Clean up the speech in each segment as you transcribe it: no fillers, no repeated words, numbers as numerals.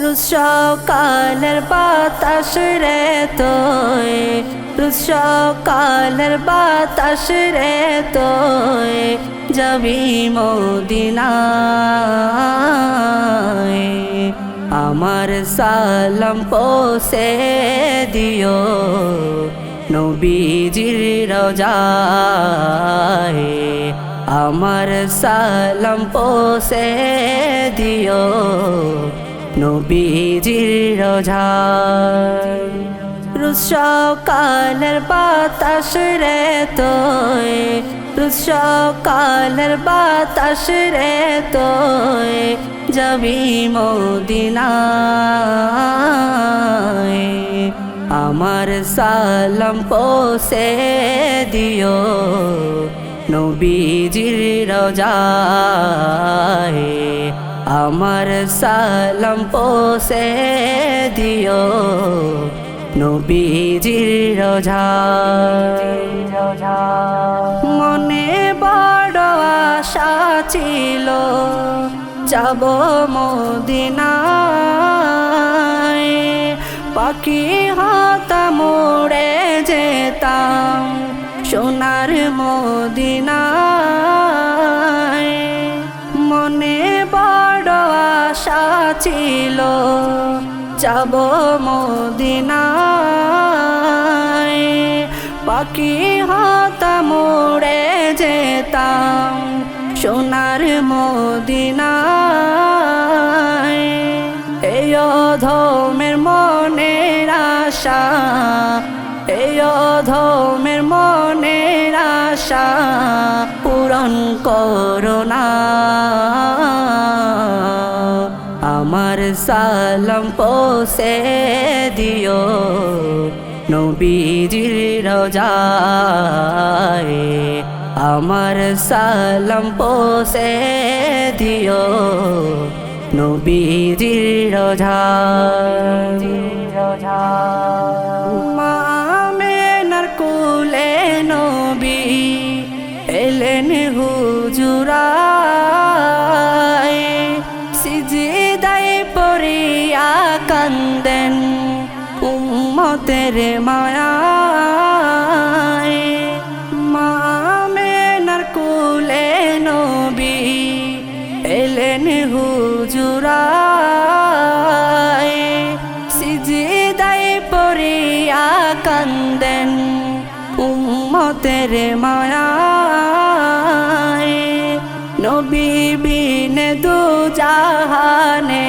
রোজ সকালের বাতাস রে তোয়, রোজ সকালের বাতাস রে তোয়, যাবি মদিনায়। আমার সালাম পৌঁছে দিও নবীজির রওজায়। আমার সালাম পৌঁছে দিও নবীজির রওজায়। রোজ সকালের বাতাস রে তোয়, রোজ সকালের বাতাস রে তোয়, যাবি মদিনায়। আমার সালাম পৌঁছে দিও নবীজির রওজায়। আমার সালাম পৌঁছে দিও নবীজির রওজায়। মনে বড় আশা ছিল যাব মদিনায়, পাখি হতাম উড়ে যেতাম সোনার মদিনায়। মনে বড় আশা ছিল যাব মদিনায়, পাখি হতাম উড়ে যেতাম সোনার মদিনায়। এই অধমের মনের আশা, এই অধমের মনের আশা পূরণ করো না। আমার সালাম পৌঁছে দিও নবীজির রওজায়। আমার সালাম পৌঁছে দিও নবীজির রওজায়। মা আমেনার কোলে নবী এলেন হুজুরায়, সিজদায় পড়িয়া কান্দেন উম্মতের মায়ায়। মা আমেনার কোলে নবী এলেন হুজুরায়, সিজদায় পড়িয়া কান্দেন উম্মতের মায়ায়। নবী বিনে দু জাহানে,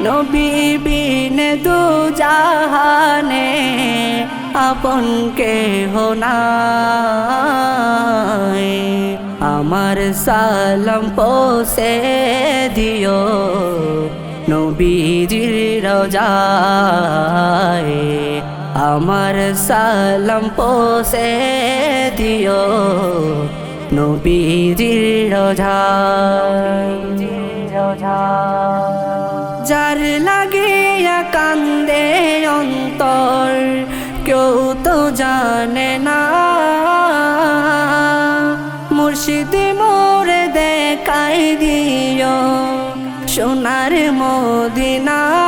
নবী বিনে দু জাহানে আপন কেহ নাই। আমার সালাম পৌঁছে দিও নবীজির রওজায়। আমার সালাম পৌঁছে দিও নবীজির রওজায়। যার লাগিয়া কান্দে অন্তর কেউ তো জানে না, মুর্শিদ মোরে দেখাই দিও সোনার মদিনায়।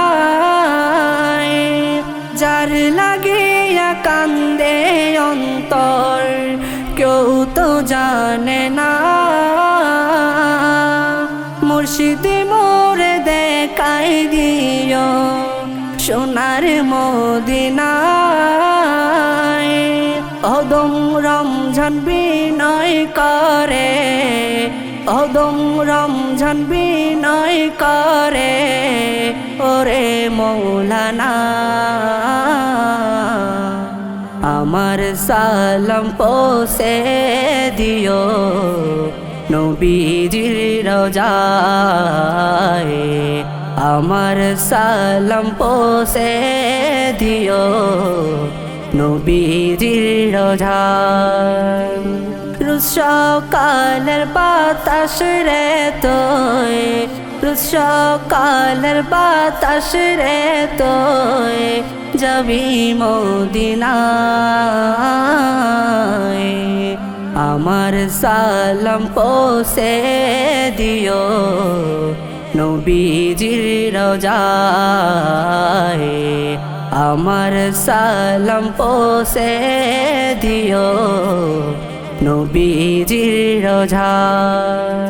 যার লাগিয়া কান্দে অন্তর কেউ তো জানে না, মুর্শিদ মোরে দেখাই দিও সোনার মদিনায়। অদম রমজান বিনয় করে, অদম রমজান বিনয় করে ওরে মৌলানা। আমার সালাম পৌঁছে দিও নবীজির রওজায়। আমার সালাম পৌঁছে দিও নবীজির রওজায়। রোজ সকালের বাতাস রে তোয়, রোজ সকালের বাতাস রে তোয়, যাবি মদিনায়। আমার সালাম পৌঁছে দিও নবীজির রোজায় আমার সালাম পৌঁছে দিও নবীজির রোজায়।